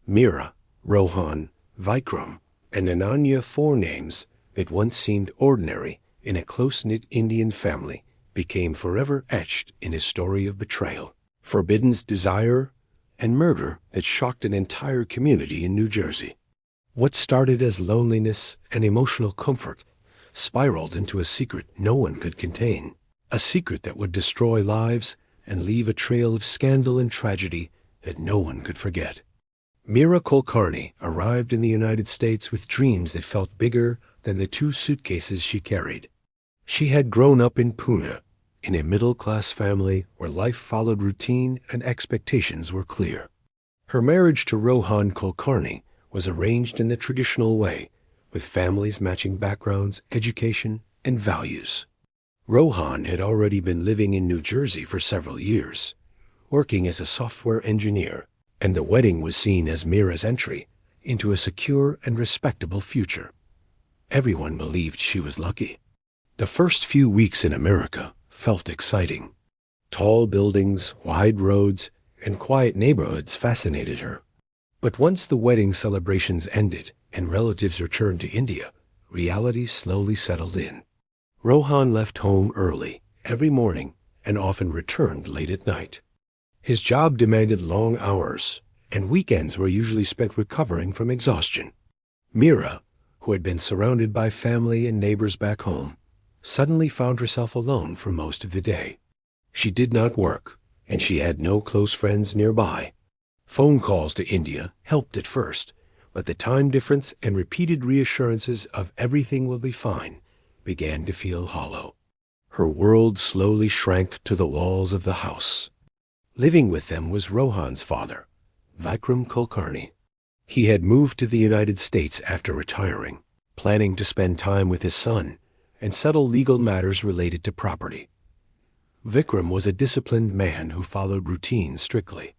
Meera, Rohan, Vikram, and Ananya, four names that once seemed ordinary in a close-knit Indian family, became forever etched in a story of betrayal, forbidden desire, and murder that shocked an entire community in New Jersey. What started as loneliness and emotional comfort spiraled into a secret no one could contain, a secret that would destroy lives and leave a trail of scandal and tragedy that no one could forget. Meera Kulkarni arrived in the United States with dreams that felt bigger than the 2 suitcases she carried. She had grown up in Pune, in a middle-class family where life followed routine and expectations were clear. Her marriage to Rohan Kulkarni was arranged in the traditional way, with families matching backgrounds, education, and values. Rohan had already been living in New Jersey for several years, working as a software engineer, and the wedding was seen as Meera's entry into a secure and respectable future. Everyone believed she was lucky. The first few weeks in America felt exciting. Tall buildings, wide roads, and quiet neighborhoods fascinated her. But once the wedding celebrations ended and relatives returned to India, reality slowly settled in. Rohan left home early every morning and often returned late at night. His job demanded long hours, and weekends were usually spent recovering from exhaustion. Meera, who had been surrounded by family and neighbors back home, suddenly found herself alone for most of the day. She did not work, and she had no close friends nearby. Phone calls to India helped at first, but the time difference and repeated reassurances of everything will be fine began to feel hollow. Her world slowly shrank to the walls of the house. Living with them was Rohan's father, Vikram Kulkarni. He had moved to the United States after retiring, planning to spend time with his son and settle legal matters related to property. Vikram was a disciplined man who followed routine strictly.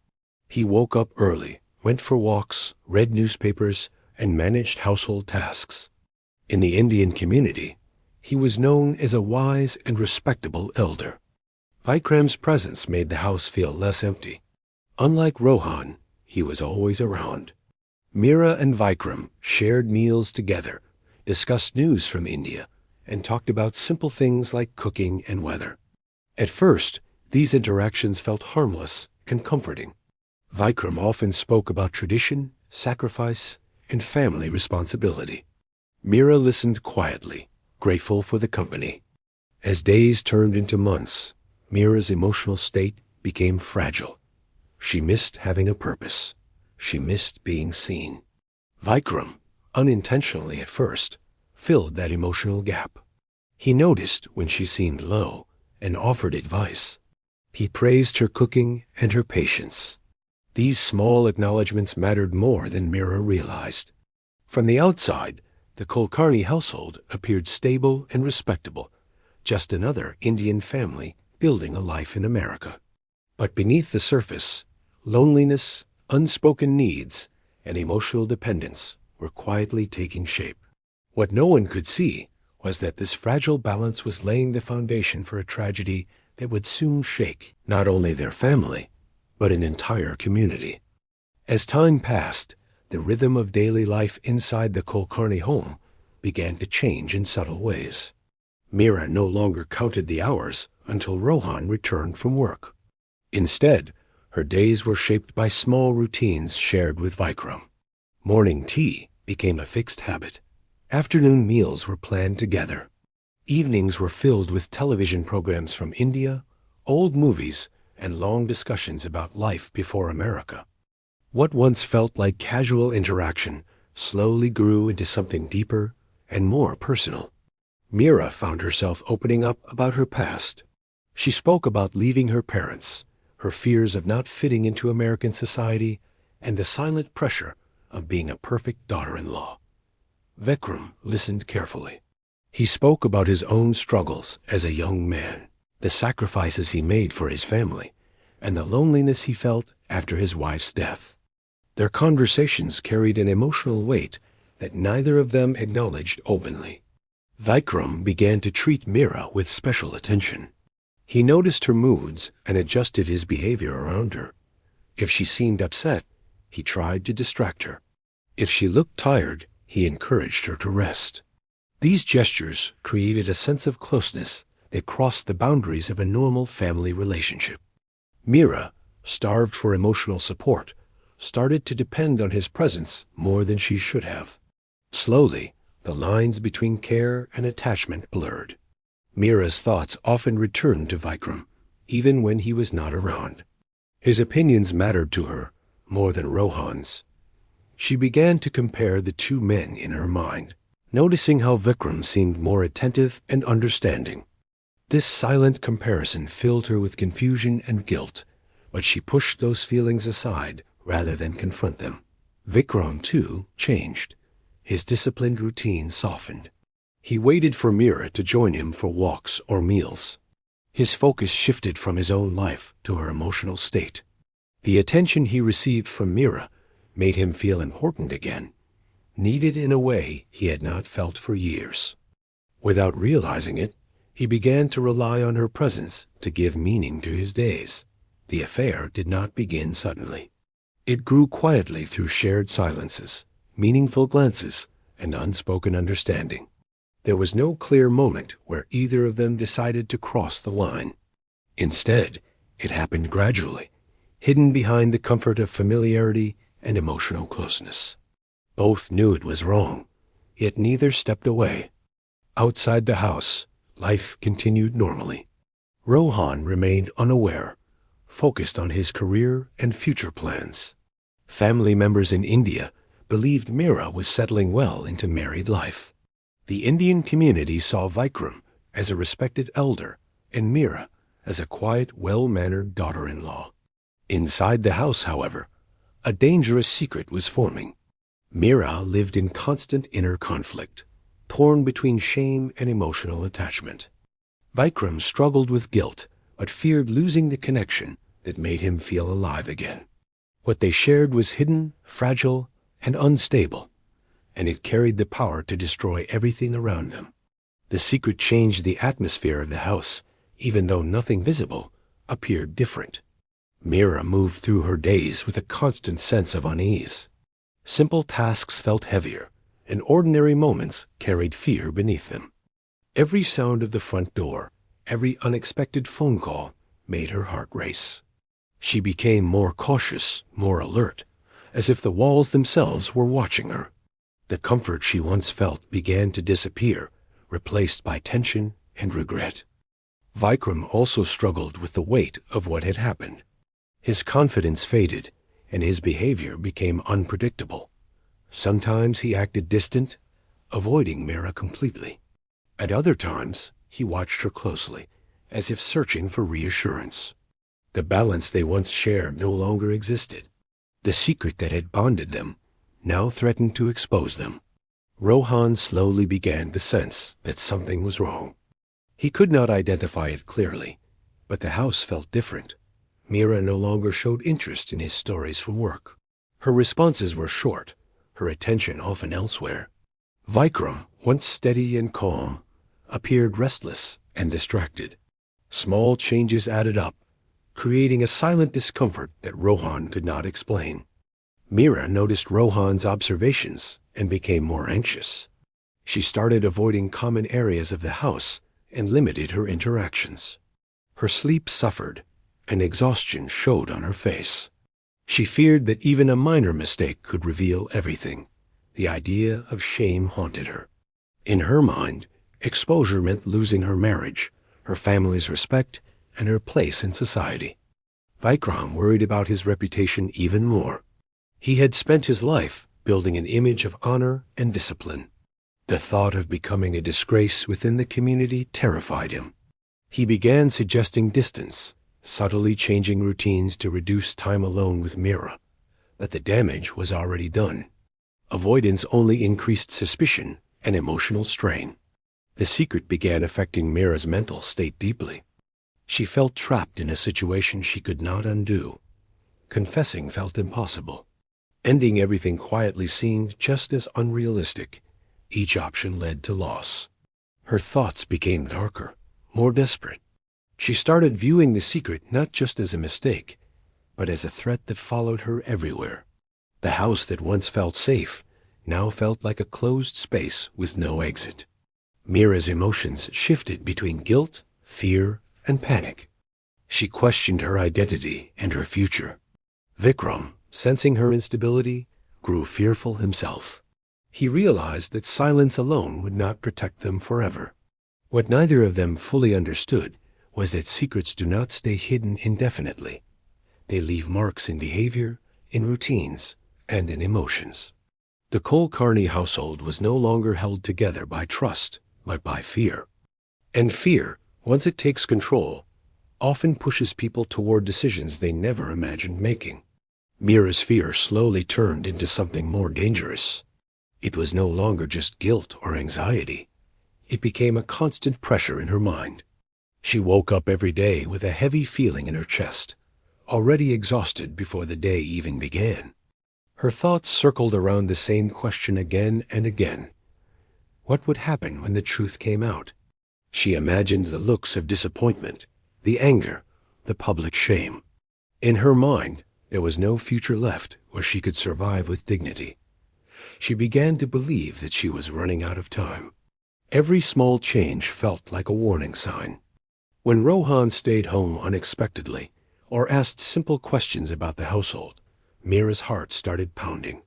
He woke up early, went for walks, read newspapers, and managed household tasks. In the Indian community, he was known as a wise and respectable elder. Vikram's presence made the house feel less empty. Unlike Rohan, he was always around. Meera and Vikram shared meals together, discussed news from India, and talked about simple things like cooking and weather. At first, these interactions felt harmless and comforting. Vikram often spoke about tradition, sacrifice, and family responsibility. Meera listened quietly, grateful for the company. As days turned into months, Meera's emotional state became fragile. She missed having a purpose. She missed being seen. Vikram, unintentionally at first, filled that emotional gap. He noticed when she seemed low and offered advice. He praised her cooking and her patience. These small acknowledgments mattered more than Meera realized. From the outside, the Kulkarni household appeared stable and respectable, just another Indian family building a life in America. But beneath the surface, loneliness, unspoken needs, and emotional dependence were quietly taking shape. What no one could see was that this fragile balance was laying the foundation for a tragedy that would soon shake not only their family, but an entire community. As time passed, the rhythm of daily life inside the Kulkarni home began to change in subtle ways. Meera no longer counted the hours until Rohan returned from work. Instead, her days were shaped by small routines shared with Vikram. Morning tea became a fixed habit. Afternoon meals were planned together. Evenings were filled with television programs from India, old movies, and long discussions about life before America. What once felt like casual interaction slowly grew into something deeper and more personal. Meera found herself opening up about her past. She spoke about leaving her parents, her fears of not fitting into American society, and the silent pressure of being a perfect daughter-in-law. Vikram listened carefully. He spoke about his own struggles as a young man, the sacrifices he made for his family, and the loneliness he felt after his wife's death. Their conversations carried an emotional weight that neither of them acknowledged openly. Vikram began to treat Meera with special attention. He noticed her moods and adjusted his behavior around her. If she seemed upset, he tried to distract her. If she looked tired, he encouraged her to rest. These gestures created a sense of closeness that crossed the boundaries of a normal family relationship. Meera, starved for emotional support, started to depend on his presence more than she should have. Slowly, the lines between care and attachment blurred. Meera's thoughts often returned to Vikram, even when he was not around. His opinions mattered to her more than Rohan's. She began to compare the two men in her mind, noticing how Vikram seemed more attentive and understanding. This silent comparison filled her with confusion and guilt, but she pushed those feelings aside rather than confront them. Vikram, too, changed. His disciplined routine softened. He waited for Meera to join him for walks or meals. His focus shifted from his own life to her emotional state. The attention he received from Meera made him feel important again, needed in a way he had not felt for years. Without realizing it, he began to rely on her presence to give meaning to his days. The affair did not begin suddenly. It grew quietly through shared silences, meaningful glances, and unspoken understanding. There was no clear moment where either of them decided to cross the line. Instead, it happened gradually, hidden behind the comfort of familiarity and emotional closeness. Both knew it was wrong, yet neither stepped away. Outside the house, life continued normally. Rohan remained unaware, focused on his career and future plans. Family members in India believed Meera was settling well into married life. The Indian community saw Vikram as a respected elder and Meera as a quiet, well-mannered daughter-in-law. Inside the house, however, a dangerous secret was forming. Meera lived in constant inner conflict, torn between shame and emotional attachment. Vikram struggled with guilt, but feared losing the connection that made him feel alive again. What they shared was hidden, fragile, and unstable, and it carried the power to destroy everything around them. The secret changed the atmosphere of the house, even though nothing visible appeared different. Meera moved through her days with a constant sense of unease. Simple tasks felt heavier, and ordinary moments carried fear beneath them. Every sound of the front door, every unexpected phone call, made her heart race. She became more cautious, more alert, as if the walls themselves were watching her. The comfort she once felt began to disappear, replaced by tension and regret. Vikram also struggled with the weight of what had happened. His confidence faded, and his behavior became unpredictable. Sometimes he acted distant, avoiding Meera completely. At other times, he watched her closely, as if searching for reassurance. The balance they once shared no longer existed. The secret that had bonded them now threatened to expose them. Rohan slowly began to sense that something was wrong. He could not identify it clearly, but the house felt different. Meera no longer showed interest in his stories from work. Her responses were short, her attention often elsewhere. Vikram, once steady and calm, appeared restless and distracted. Small changes added up, creating a silent discomfort that Rohan could not explain. Meera noticed Rohan's observations and became more anxious. She started avoiding common areas of the house and limited her interactions. Her sleep suffered, and exhaustion showed on her face. She feared that even a minor mistake could reveal everything. The idea of shame haunted her. In her mind, exposure meant losing her marriage, her family's respect, and her place in society. Vikram worried about his reputation even more. He had spent his life building an image of honor and discipline. The thought of becoming a disgrace within the community terrified him. He began suggesting distance, subtly changing routines to reduce time alone with Meera. But the damage was already done. Avoidance only increased suspicion and emotional strain. The secret began affecting Meera's mental state deeply. She felt trapped in a situation she could not undo. Confessing felt impossible. Ending everything quietly seemed just as unrealistic. Each option led to loss. Her thoughts became darker, more desperate. She started viewing the secret not just as a mistake, but as a threat that followed her everywhere. The house that once felt safe now felt like a closed space with no exit. Meera's emotions shifted between guilt, fear, and panic. She questioned her identity and her future. Vikram, sensing her instability, grew fearful himself. He realized that silence alone would not protect them forever. What neither of them fully understood was that secrets do not stay hidden indefinitely. They leave marks in behavior, in routines, and in emotions. The Kulkarni household was no longer held together by trust, but by fear. And fear, once it takes control, often pushes people toward decisions they never imagined making. Meera's fear slowly turned into something more dangerous. It was no longer just guilt or anxiety. It became a constant pressure in her mind. She woke up every day with a heavy feeling in her chest, already exhausted before the day even began. Her thoughts circled around the same question again and again. What would happen when the truth came out? She imagined the looks of disappointment, the anger, the public shame. In her mind, there was no future left where she could survive with dignity. She began to believe that she was running out of time. Every small change felt like a warning sign. When Rohan stayed home unexpectedly or asked simple questions about the household, Meera's heart started pounding.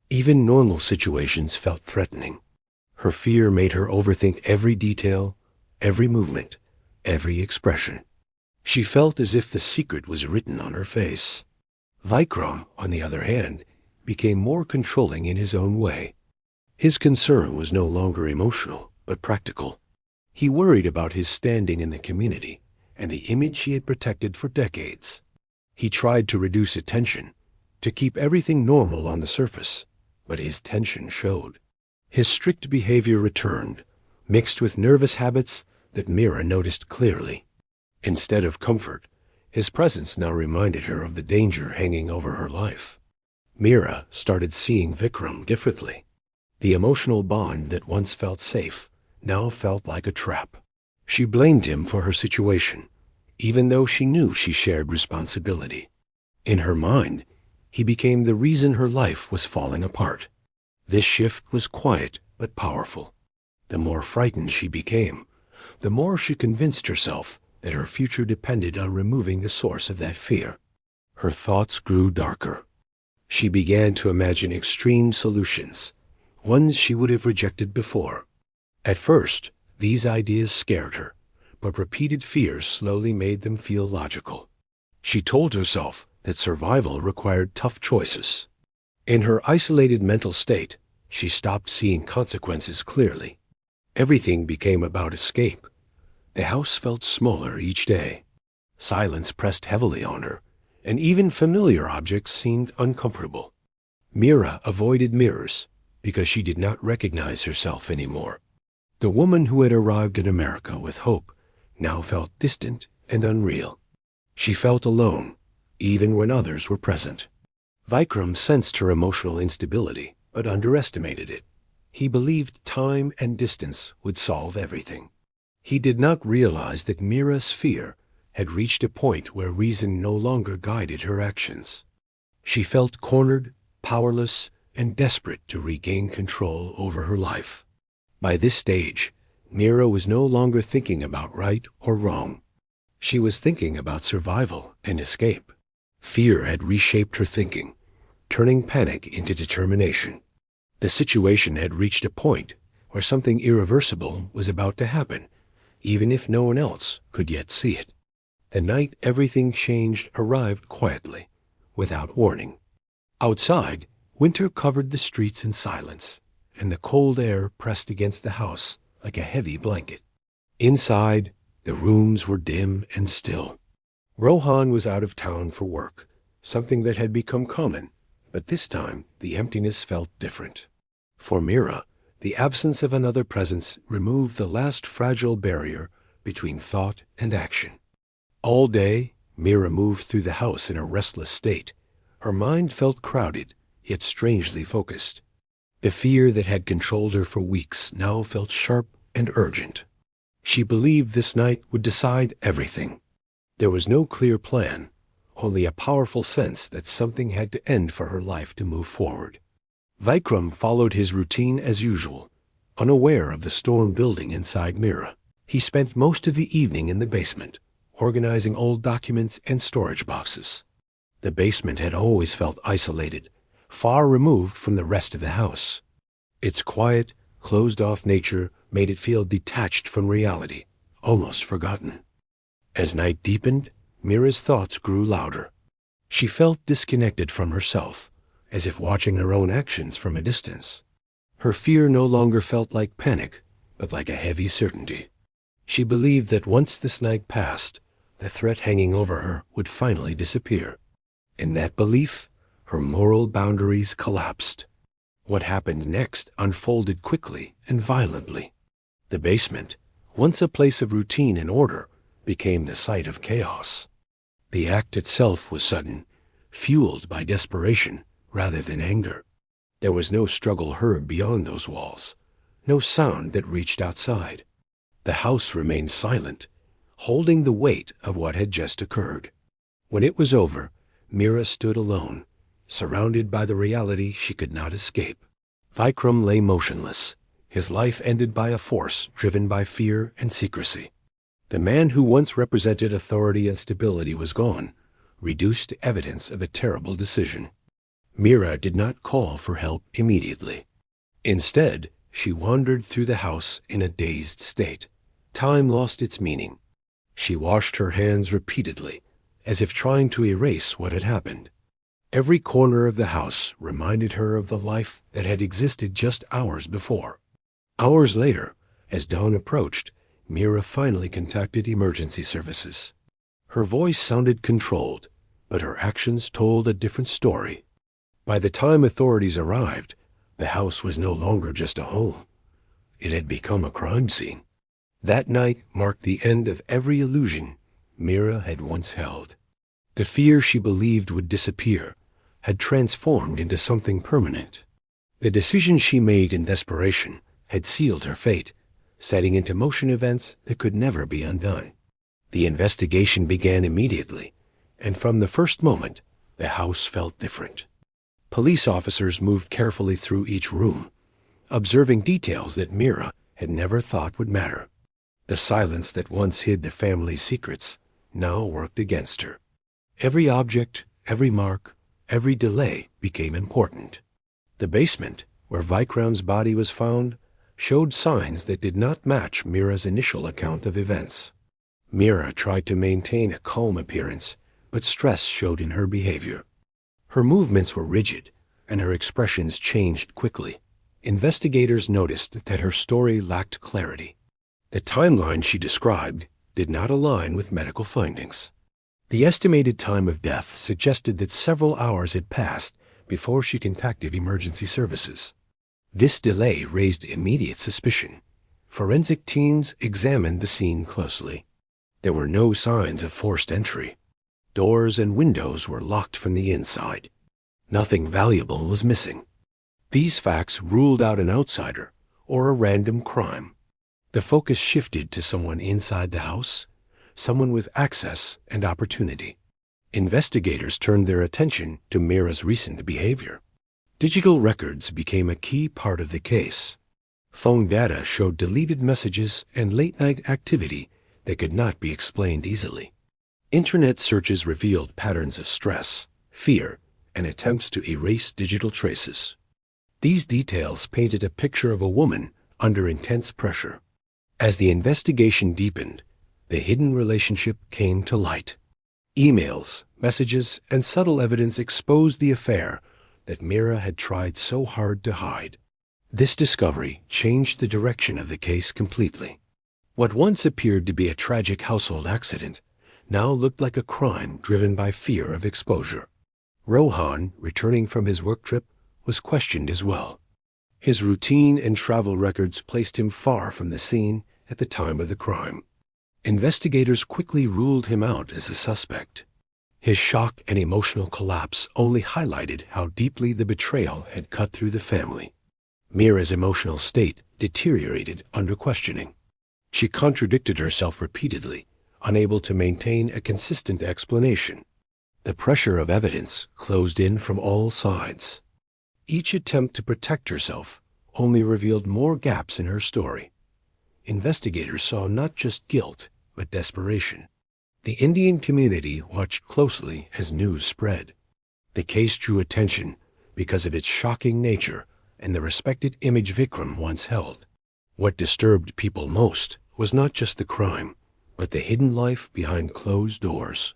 Even normal situations felt threatening. Her fear made her overthink every detail, every movement, every expression. She felt as if the secret was written on her face. Vikram, on the other hand, became more controlling in his own way. His concern was no longer emotional, but practical. He worried about his standing in the community and the image he had protected for decades. He tried to reduce attention, to keep everything normal on the surface, but his tension showed. His strict behavior returned, mixed with nervous habits that Meera noticed clearly. Instead of comfort, his presence now reminded her of the danger hanging over her life. Meera started seeing Vikram differently. The emotional bond that once felt safe now felt like a trap. She blamed him for her situation, even though she knew she shared responsibility. In her mind, he became the reason her life was falling apart. This shift was quiet but powerful. The more frightened she became, the more she convinced herself that her future depended on removing the source of that fear. Her thoughts grew darker. She began to imagine extreme solutions, ones she would have rejected before. At first, these ideas scared her, but repeated fears slowly made them feel logical. She told herself that survival required tough choices. In her isolated mental state, she stopped seeing consequences clearly. Everything became about escape. The house felt smaller each day. Silence pressed heavily on her, and even familiar objects seemed uncomfortable. Meera avoided mirrors because she did not recognize herself anymore. The woman who had arrived in America with hope now felt distant and unreal. She felt alone, even when others were present. Vikram sensed her emotional instability, but underestimated it. He believed time and distance would solve everything. He did not realize that Meera's fear had reached a point where reason no longer guided her actions. She felt cornered, powerless, and desperate to regain control over her life. By this stage, Meera was no longer thinking about right or wrong. She was thinking about survival and escape. Fear had reshaped her thinking, turning panic into determination. The situation had reached a point where something irreversible was about to happen, even if no one else could yet see it. The night everything changed arrived quietly, without warning. Outside, winter covered the streets in silence, and the cold air pressed against the house like a heavy blanket. Inside, the rooms were dim and still. Rohan was out of town for work, something that had become common, but this time the emptiness felt different. For Meera, the absence of another presence removed the last fragile barrier between thought and action. All day, Meera moved through the house in a restless state. Her mind felt crowded, yet strangely focused. The fear that had controlled her for weeks now felt sharp and urgent. She believed this night would decide everything. There was no clear plan, only a powerful sense that something had to end for her life to move forward. Vikram followed his routine as usual, unaware of the storm building inside Meera. He spent most of the evening in the basement, organizing old documents and storage boxes. The basement had always felt isolated, far removed from the rest of the house. Its quiet, closed-off nature made it feel detached from reality, almost forgotten. As night deepened, Meera's thoughts grew louder. She felt disconnected from herself, as if watching her own actions from a distance. Her fear no longer felt like panic, but like a heavy certainty. She believed that once this night passed, the threat hanging over her would finally disappear. In that belief, her moral boundaries collapsed. What happened next unfolded quickly and violently. The basement, once a place of routine and order, became the site of chaos. The act itself was sudden, fueled by desperation rather than anger. There was no struggle heard beyond those walls, no sound that reached outside. The house remained silent, holding the weight of what had just occurred. When it was over, Meera stood alone, surrounded by the reality she could not escape. Vikram lay motionless, his life ended by a force driven by fear and secrecy. The man who once represented authority and stability was gone, reduced to evidence of a terrible decision. Meera did not call for help immediately. Instead, she wandered through the house in a dazed state. Time lost its meaning. She washed her hands repeatedly, as if trying to erase what had happened. Every corner of the house reminded her of the life that had existed just hours before. Hours later, as dawn approached, Meera finally contacted emergency services. Her voice sounded controlled, but her actions told a different story. By the time authorities arrived, the house was no longer just a home. It had become a crime scene. That night marked the end of every illusion Meera had once held. The fear she believed would disappear had transformed into something permanent. The decision she made in desperation had sealed her fate, setting into motion events that could never be undone. The investigation began immediately, and from the first moment, the house felt different. Police officers moved carefully through each room, observing details that Meera had never thought would matter. The silence that once hid the family's secrets now worked against her. Every object, every mark, every delay became important. The basement, where Vikram's body was found, showed signs that did not match Meera's initial account of events. Meera tried to maintain a calm appearance, but stress showed in her behavior. Her movements were rigid, and her expressions changed quickly. Investigators noticed that her story lacked clarity. The timeline she described did not align with medical findings. The estimated time of death suggested that several hours had passed before she contacted emergency services. This delay raised immediate suspicion. Forensic teams examined the scene closely. There were no signs of forced entry. Doors and windows were locked from the inside. Nothing valuable was missing. These facts ruled out an outsider or a random crime. The focus shifted to someone inside the house, someone with access and opportunity. Investigators turned their attention to Meera's recent behavior. Digital records became a key part of the case. Phone data showed deleted messages and late-night activity that could not be explained easily. Internet searches revealed patterns of stress, fear, and attempts to erase digital traces. These details painted a picture of a woman under intense pressure. As the investigation deepened, the hidden relationship came to light. Emails, messages, and subtle evidence exposed the affair that Meera had tried so hard to hide. This discovery changed the direction of the case completely. What once appeared to be a tragic household accident now looked like a crime driven by fear of exposure. Rohan, returning from his work trip, was questioned as well. His routine and travel records placed him far from the scene at the time of the crime. Investigators quickly ruled him out as a suspect. His shock and emotional collapse only highlighted how deeply the betrayal had cut through the family. Meera's emotional state deteriorated under questioning. She contradicted herself repeatedly, unable to maintain a consistent explanation. The pressure of evidence closed in from all sides. Each attempt to protect herself only revealed more gaps in her story. Investigators saw not just guilt, but desperation. The Indian community watched closely as news spread. The case drew attention because of its shocking nature and the respected image Vikram once held. What disturbed people most was not just the crime, but the hidden life behind closed doors.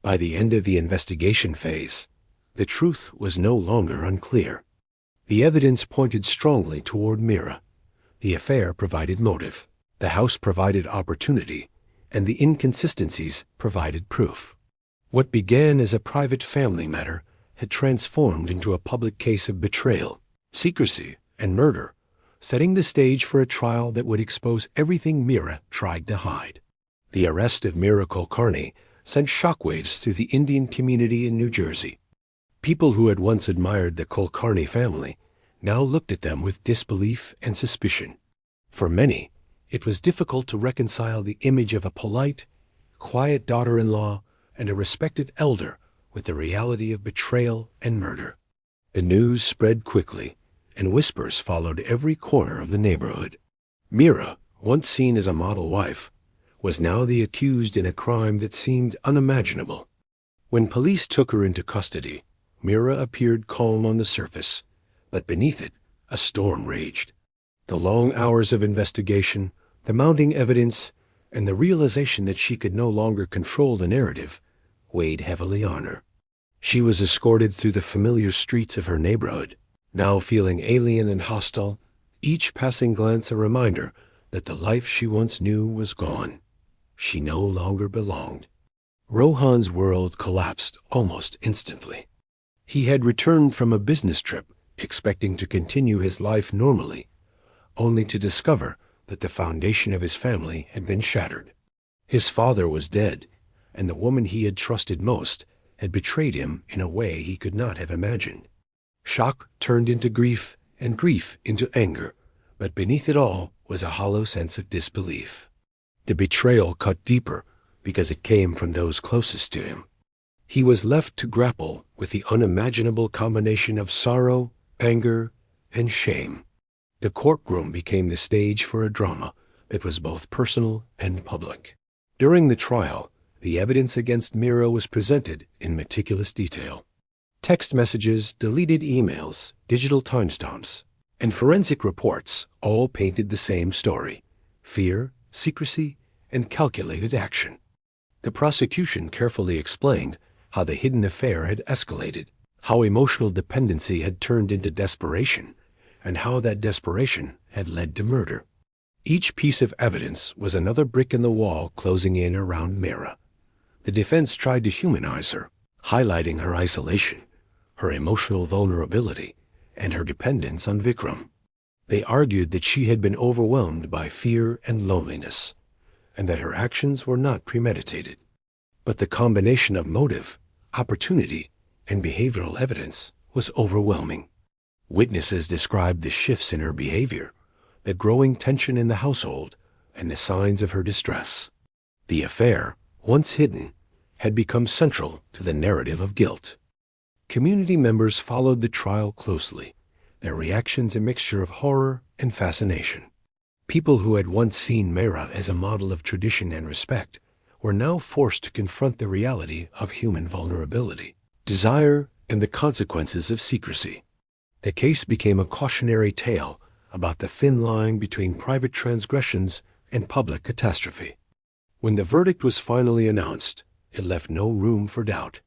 By the end of the investigation phase, the truth was no longer unclear. The evidence pointed strongly toward Meera. The affair provided motive, the house provided opportunity, and the inconsistencies provided proof. What began as a private family matter had transformed into a public case of betrayal, secrecy, and murder, setting the stage for a trial that would expose everything Meera tried to hide. The arrest of Meera Kulkarni sent shockwaves through the Indian community in New Jersey. People who had once admired the Kulkarni family now looked at them with disbelief and suspicion. For many, it was difficult to reconcile the image of a polite, quiet daughter-in-law and a respected elder with the reality of betrayal and murder. The news spread quickly, and whispers followed every corner of the neighborhood. Meera, once seen as a model wife, was now the accused in a crime that seemed unimaginable. When police took her into custody, Meera appeared calm on the surface, but beneath it, a storm raged. The long hours of investigation, the mounting evidence, and the realization that she could no longer control the narrative weighed heavily on her. She was escorted through the familiar streets of her neighborhood, now feeling alien and hostile, each passing glance a reminder that the life she once knew was gone. She no longer belonged. Rohan's world collapsed almost instantly. He had returned from a business trip, expecting to continue his life normally, only to discover that the foundation of his family had been shattered. His father was dead, and the woman he had trusted most had betrayed him in a way he could not have imagined. Shock turned into grief, and grief into anger, but beneath it all was a hollow sense of disbelief. The betrayal cut deeper because it came from those closest to him. He was left to grapple with the unimaginable combination of sorrow, anger, and shame. The courtroom became the stage for a drama that was both personal and public. During the trial, the evidence against Meera was presented in meticulous detail. Text messages, deleted emails, digital timestamps, and forensic reports all painted the same story: fear, secrecy, and calculated action. The prosecution carefully explained how the hidden affair had escalated, how emotional dependency had turned into desperation, and how that desperation had led to murder. Each piece of evidence was another brick in the wall closing in around Meera. The defense tried to humanize her, highlighting her isolation, her emotional vulnerability, and her dependence on Vikram. They argued that she had been overwhelmed by fear and loneliness, and that her actions were not premeditated. But the combination of motive, opportunity, and behavioral evidence was overwhelming. Witnesses described the shifts in her behavior, the growing tension in the household, and the signs of her distress. The affair, once hidden, had become central to the narrative of guilt. Community members followed the trial closely, their reactions a mixture of horror and fascination. People who had once seen Meera as a model of tradition and respect were now forced to confront the reality of human vulnerability, desire, and the consequences of secrecy. The case became a cautionary tale about the thin line between private transgressions and public catastrophe. When the verdict was finally announced, it left no room for doubt.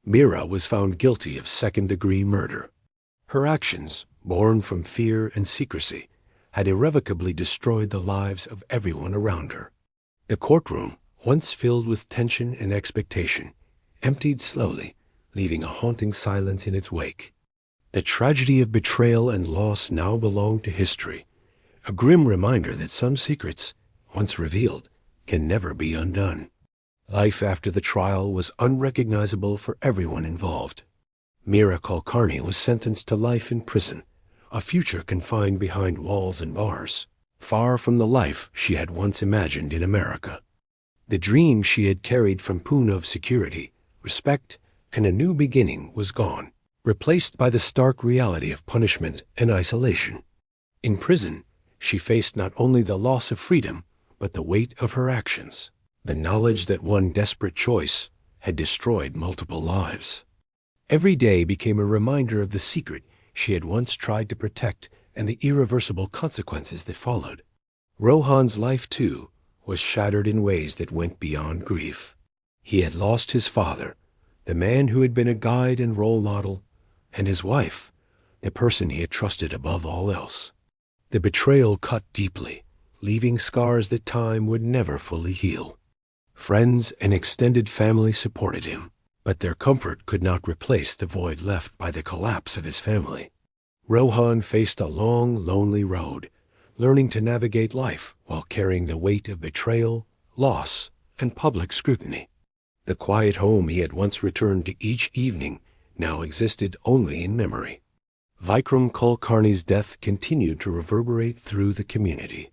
Meera was found guilty of second-degree murder. Her actions, born from fear and secrecy, had irrevocably destroyed the lives of everyone around her. The courtroom, once filled with tension and expectation, emptied slowly, leaving a haunting silence in its wake. The tragedy of betrayal and loss now belonged to history, a grim reminder that some secrets, once revealed, can never be undone. Life after the trial was unrecognizable for everyone involved. Meera Kulkarni was sentenced to life in prison, a future confined behind walls and bars, far from the life she had once imagined in America. The dream she had carried from Pune of security, respect, and a new beginning was gone, replaced by the stark reality of punishment and isolation. In prison, she faced not only the loss of freedom, but the weight of her actions, the knowledge that one desperate choice had destroyed multiple lives. Every day became a reminder of the secret she had once tried to protect and the irreversible consequences that followed. Rohan's life, too, was shattered in ways that went beyond grief. He had lost his father, the man who had been a guide and role model, and his wife, the person he had trusted above all else. The betrayal cut deeply, leaving scars that time would never fully heal. Friends and extended family supported him, but their comfort could not replace the void left by the collapse of his family. Rohan faced a long, lonely road, learning to navigate life while carrying the weight of betrayal, loss, and public scrutiny. The quiet home he had once returned to each evening now existed only in memory. Vikram Kulkarni's death continued to reverberate through the community.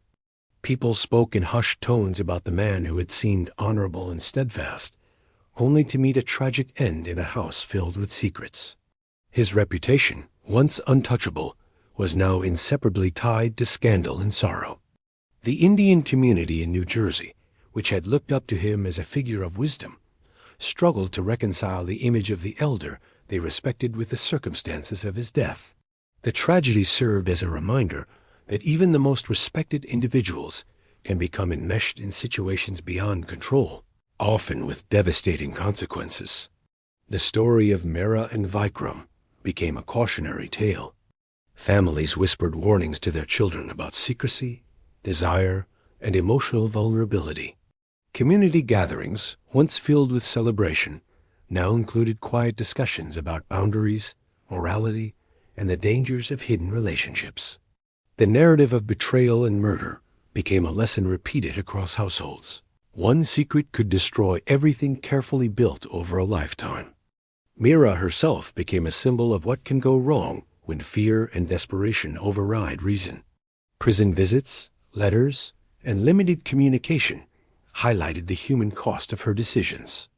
People spoke in hushed tones about the man who had seemed honorable and steadfast, only to meet a tragic end in a house filled with secrets. His reputation, once untouchable, was now inseparably tied to scandal and sorrow. The Indian community in New Jersey, which had looked up to him as a figure of wisdom, struggled to reconcile the image of the elder they respected with the circumstances of his death. The tragedy served as a reminder that even the most respected individuals can become enmeshed in situations beyond control, often with devastating consequences. The story of Meera and Vikram became a cautionary tale. Families whispered warnings to their children about secrecy, desire, and emotional vulnerability. Community gatherings, once filled with celebration, now included quiet discussions about boundaries, morality, and the dangers of hidden relationships. The narrative of betrayal and murder became a lesson repeated across households. One secret could destroy everything carefully built over a lifetime. Meera herself became a symbol of what can go wrong when fear and desperation override reason. Prison visits, letters, and limited communication highlighted the human cost of her decisions.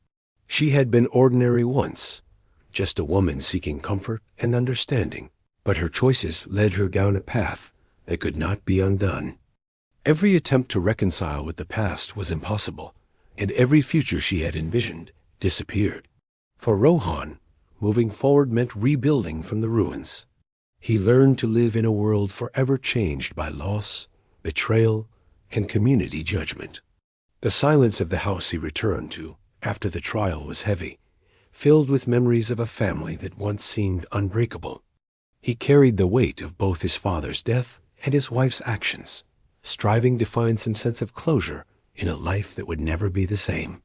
She had been ordinary once, just a woman seeking comfort and understanding, but her choices led her down a path that could not be undone. Every attempt to reconcile with the past was impossible, and every future she had envisioned disappeared. For Rohan, moving forward meant rebuilding from the ruins. He learned to live in a world forever changed by loss, betrayal, and community judgment. The silence of the house he returned to after the trial was heavy, filled with memories of a family that once seemed unbreakable. He carried the weight of both his father's death and his wife's actions, striving to find some sense of closure in a life that would never be the same.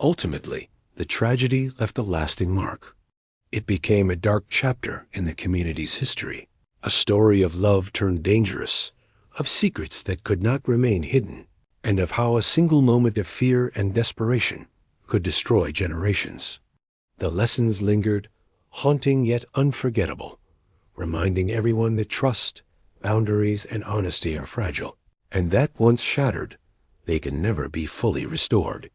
Ultimately, the tragedy left a lasting mark. It became a dark chapter in the community's history, a story of love turned dangerous, of secrets that could not remain hidden, and of how a single moment of fear and desperation could destroy generations. The lessons lingered, haunting yet unforgettable, reminding everyone that trust, boundaries, and honesty are fragile, and that once shattered, they can never be fully restored.